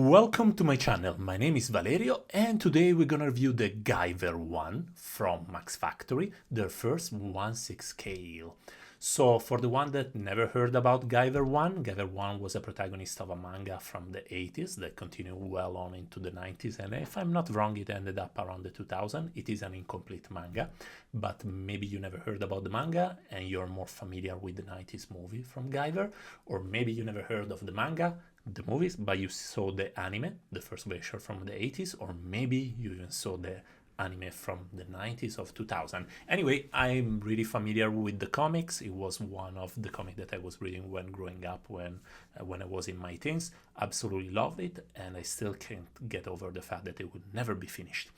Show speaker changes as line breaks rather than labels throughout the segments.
Welcome to my channel. My name is Valerio and today we're gonna review the Guyver I from Max Factory, their first 1/6 scale. So for the one that never heard about Guyver I was a protagonist of a manga from the 80s that continued well on into the 90s, and if I'm not wrong it ended up around the 2000. It is an incomplete manga, but maybe you never heard about the manga and you're more familiar with the 90s movie from Guyver, or maybe you never heard of the manga, the movies, but you saw the anime, the first version from the 80s, or maybe you even saw the anime from the 90s of 2000. Anyway, I'm really familiar with the comics. It was one of the comics that I was reading when growing up, when I was in my teens. Absolutely loved it, and I still can't get over the fact that it would never be finished.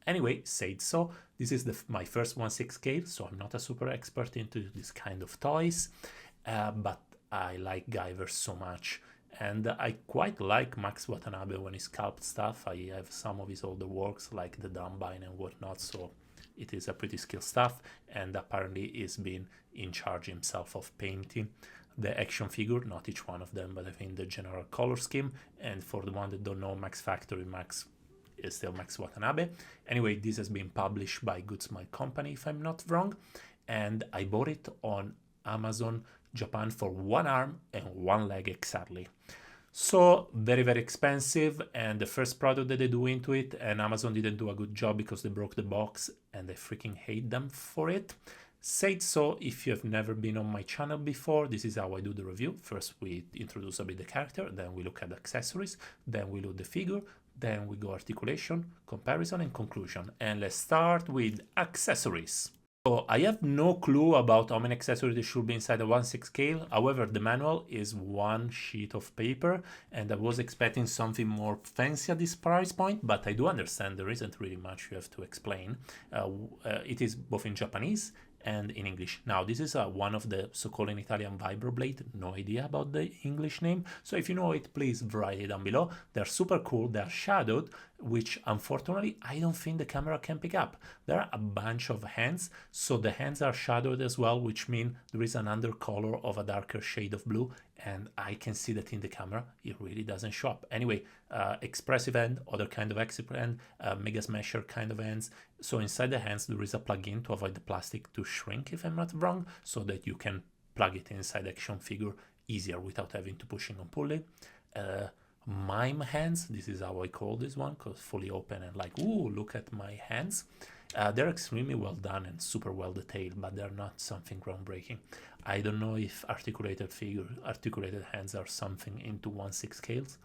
Anyway, said so, this is my first 1/6 scale, so I'm not a super expert into this kind of toys, but I like Guyver so much. And I quite like Max Watanabe when he sculpts stuff. I have some of his older works like the Dumbine and whatnot, so it is a pretty skilled stuff, and apparently he's been in charge himself of painting the action figure, not each one of them, but I think the general color scheme. And for the one that don't know Max Factory, Max is still Max Watanabe. Anyway, this has been published by Good Smile Company, if I'm not wrong, and I bought it on Amazon Japan for one arm and one leg exactly. So very, very expensive, and the first product that they do into it, and Amazon didn't do a good job because they broke the box and I freaking hate them for it. Said so, if you have never been on my channel before, this is how I do the review. First we introduce a bit the character, then we look at the accessories, then we look the figure, then we go articulation, comparison and conclusion. And let's start with accessories. So I have no clue about how many accessories there should be inside a 1/6 scale. However, the manual is one sheet of paper, and I was expecting something more fancy at this price point, but I do understand there isn't really much you have to explain. It is both in Japanese and in English. Now, this is one of the so-called in Italian vibroblade. No idea about the English name. So if you know it, please write it down below. They're super cool. They're shadowed, which unfortunately I don't think the camera can pick up. There are a bunch of hands, so the hands are shadowed as well, which means there is an undercolor of a darker shade of blue, and I can see that in the camera it really doesn't show up. Anyway, expressive hand, other kind of expressive hand, mega smasher kind of hands. So inside the hands there is a plug-in to avoid the plastic to shrink, if I'm not wrong, so that you can plug it inside action figure easier without having to pushing and pulling. Mime hands, this is how I call this one, because fully open and like, ooh, look at my hands. They're extremely well done and super well detailed, but they're not something groundbreaking. I don't know if articulated hands are something into 1/6 scales.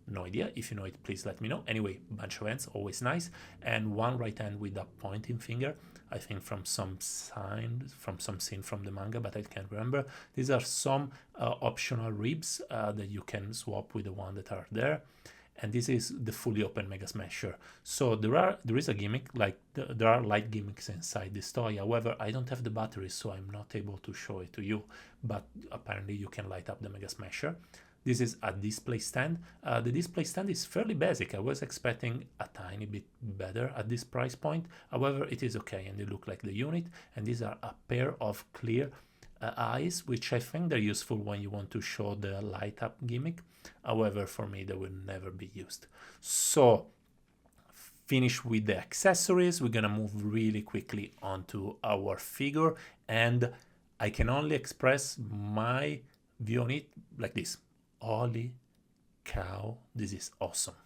No idea. If you know it, please let me know. Anyway, bunch of hands, always nice. And one right hand with a pointing finger, I think from some scene from the manga, but I can't remember. These are some optional ribs that you can swap with the one that are there. And this is the fully open Mega Smasher. So there is a gimmick, like there are light gimmicks inside this toy. However, I don't have the batteries, so I'm not able to show it to you. But apparently you can light up the Mega Smasher. This is a display stand. The display stand is fairly basic. I was expecting a tiny bit better at this price point. However, it is okay, and they look like the unit. And these are a pair of clear eyes, which I think they're useful when you want to show the light up gimmick. However, for me, they will never be used. So, finish with the accessories. We're gonna move really quickly onto our figure, and I can only express my view on it like this. Holy cow, this is awesome.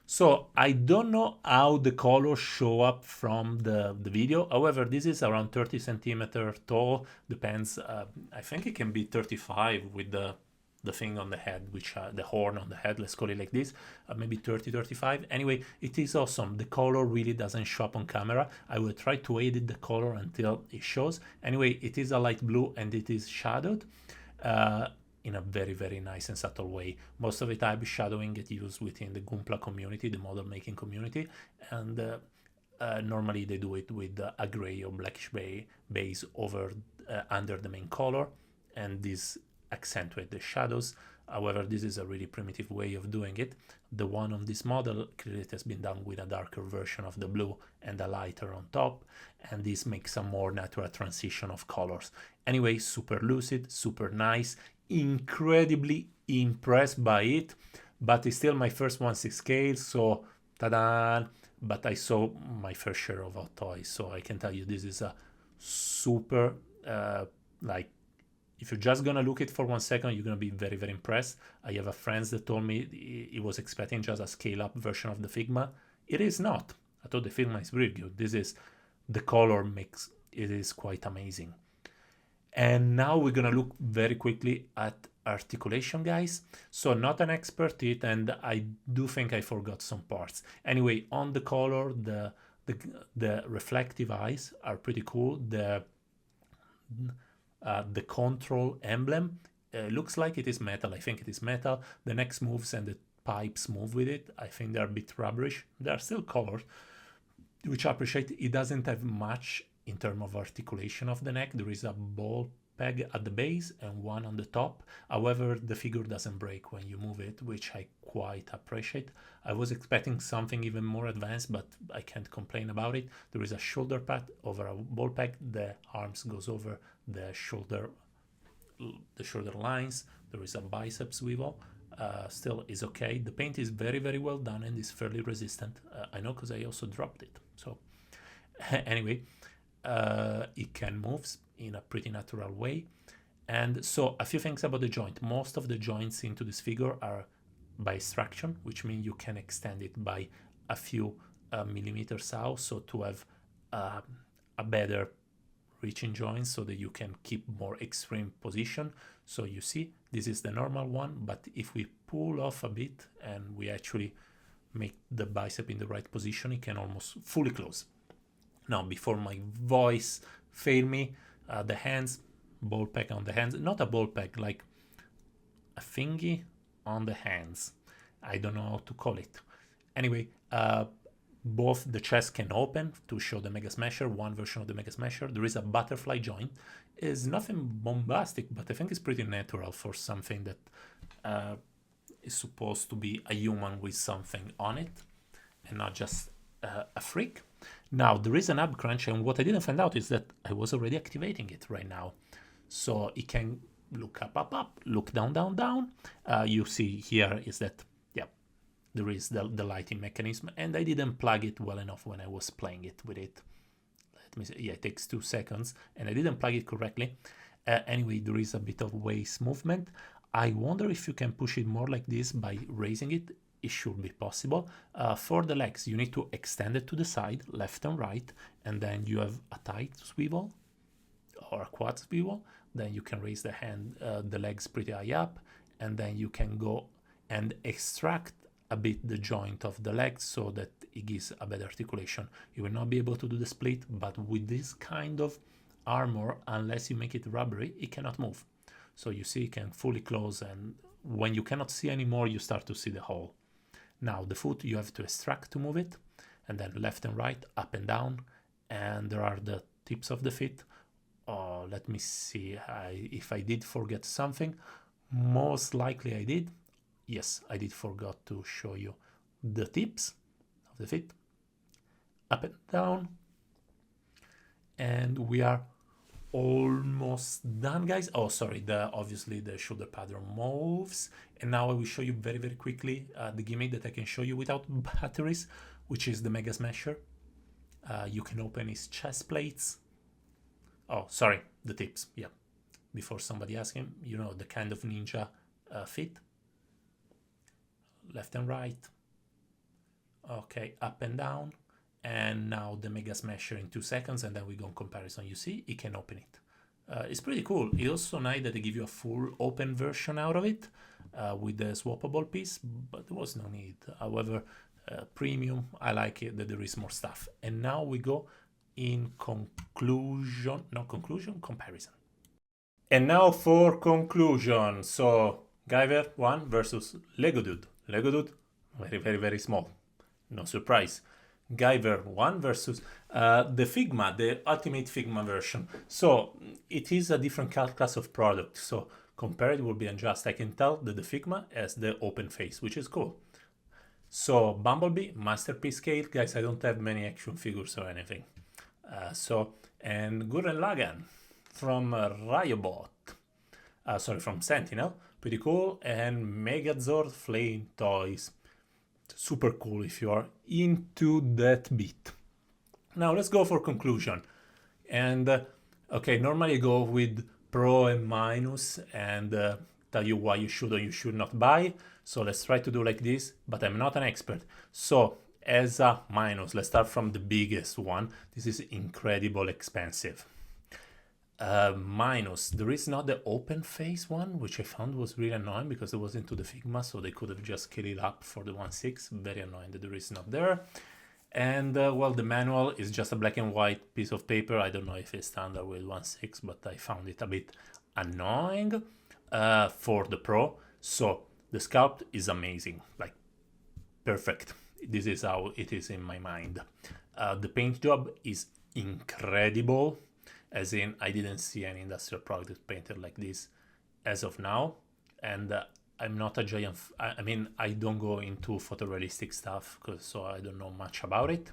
So I don't know how the colors show up from the video. However, this is around 30 centimeters tall. Depends. I think it can be 35 with the thing on the head, which the horn on the head, let's call it like this, maybe 30, 35. Anyway, it is awesome. The color really doesn't show up on camera. I will try to edit the color until it shows. Anyway, it is a light blue and it is shadowed. In a very, very nice and subtle way. Most of the time shadowing gets used within the Gunpla community, the model making community, and normally they do it with a gray or blackish base over under the main color, and this accentuate the shadows. However, this is a really primitive way of doing it. The one on this model clearly has been done with a darker version of the blue and a lighter on top, and this makes a more natural transition of colors. Anyway, super lucid, super nice, incredibly impressed by it, but it's still my first 1/6 scale, so ta-da! But I saw my fair share of hot toys, so I can tell you this is a super, like, if you're just gonna look it for 1 second, you're gonna be very, very impressed. I have a friend that told me he was expecting just a scale-up version of the Figma. It is not. I thought the Figma is really good. This is, the color mix, it is quite amazing. And now we're gonna look very quickly at articulation, guys. So not an expert in it, and I do think I forgot some parts. Anyway, on the color, the reflective eyes are pretty cool. The control emblem looks like it is metal. I think it is metal. The neck moves and the pipes move with it. I think they're a bit rubberish. They are still colored, which I appreciate. It doesn't have much in terms of articulation of the neck. There is a ball peg at the base and one on the top. However, the figure doesn't break when you move it, which I quite appreciate. I was expecting something even more advanced, but I can't complain about it. There is a shoulder pad over a ball peg. The arms goes over the shoulder lines. There is a biceps swivel. Still is okay. The paint is very, very well done and is fairly resistant. I know because I also dropped it. So anyway, it can move in a pretty natural way. And so a few things about the joint. Most of the joints into this figure are by extraction, which means you can extend it by a few millimeters out, so to have a better reaching joint so that you can keep more extreme position. So you see, this is the normal one, but if we pull off a bit and we actually make the bicep in the right position, it can almost fully close. Now, before my voice fail me, the hands, ball peg on the hands, not a ball peg, like a thingy on the hands. I don't know how to call it. Anyway, both the chest can open to show the Mega Smasher, one version of the Mega Smasher. There is a butterfly joint. It's nothing bombastic, but I think it's pretty natural for something that is supposed to be a human with something on it and not just a freak. Now, there is an ab crunch, and what I didn't find out is that I was already activating it right now. So it can look up, look down. You see here is that, yeah, there is the lighting mechanism, and I didn't plug it well enough when I was playing it with it. Let me see, yeah, it takes 2 seconds, and I didn't plug it correctly. Anyway, there is a bit of waist movement. I wonder if you can push it more like this by raising it. It should be possible. For the legs, you need to extend it to the side, left and right, and then you have a tight swivel or a quad swivel. Then you can raise the legs pretty high up, and then you can go and extract a bit the joint of the legs so that it gives a better articulation. You will not be able to do the split, but with this kind of armor, unless you make it rubbery, it cannot move. So you see, it can fully close, and when you cannot see anymore, you start to see the hole. Now, the foot, you have to extract to move it, and then left and right, up and down, and there are the tips of the feet. Let me see if I did forget something. Most likely I did. Yes, I did forgot to show you the tips of the feet, up and down, and we are almost done, guys. Oh, sorry, obviously the shoulder pattern moves, and now I will show you very, very quickly the gimmick that I can show you without batteries, which is the Mega Smasher. You can open his chest plates. Oh, sorry, the tips, yeah. Before somebody asks him, you know, the kind of ninja fit. Left and right. Okay, up and down. And now the Mega Smasher in 2 seconds, and then we go on comparison. You see, it can open it. It's pretty cool. It's also nice that they give you a full open version out of it with the swappable piece, but there was no need. However, premium, I like it that there is more stuff. And now we go in comparison. And now for conclusion. So, Guyver 1 versus Lego Dude. Lego Dude, very, very, very small. No surprise. Guyver 1 versus the Figma, the Ultimate Figma version. So it is a different class of product. So compared will be unjust. I can tell that the Figma has the open face, which is cool. So Bumblebee, Masterpiece scale. Guys, I don't have many action figures or anything. And Gurren Lagann from Riobot. From Sentinel. pretty cool. And Megazord Flame Toys, super cool if you are into that beat. Now let's go for conclusion. And okay, normally I go with pro and minus and tell you why you should or you should not buy. So let's try to do like this, but I'm not an expert. So as a minus, let's start from the biggest one. This is incredible expensive. Minus, there is not the open face one, which I found was really annoying because it was into the Figma, so they could have just scaled it up for the 1.6. Very annoying that there is not there. And well, the manual is just a black and white piece of paper. I don't know if it's standard with 1.6, but I found it a bit annoying for the Pro. So the sculpt is amazing, like perfect. This is how it is in my mind. The paint job is incredible, as in I didn't see any industrial product painted like this as of now. And I'm not a giant, I mean, I don't go into photorealistic stuff, so I don't know much about it.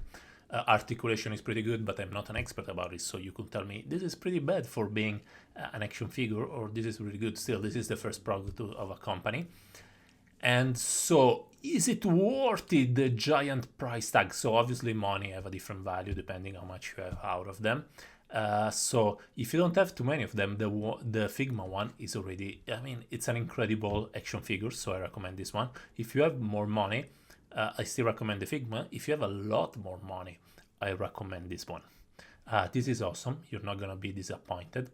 Articulation is pretty good, but I'm not an expert about it, so you could tell me this is pretty bad for being an action figure, or this is really good. Still, this is the first product of a company. And so, is it worth it, the giant price tag? So obviously money have a different value depending how much you have out of them. So if you don't have too many of them, the Figma one is already, I mean, it's an incredible action figure, so I recommend this one. If you have more money, I still recommend the Figma. If you have a lot more money, I recommend this one. This is awesome. You're not gonna be disappointed.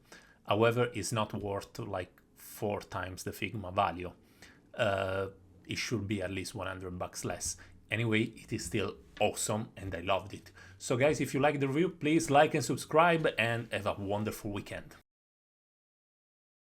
However, it's not worth like 4 times the Figma value. It should be at least $100 less. Anyway, it is still awesome and I loved it. So guys, if you like the review, please like and subscribe and have a wonderful weekend.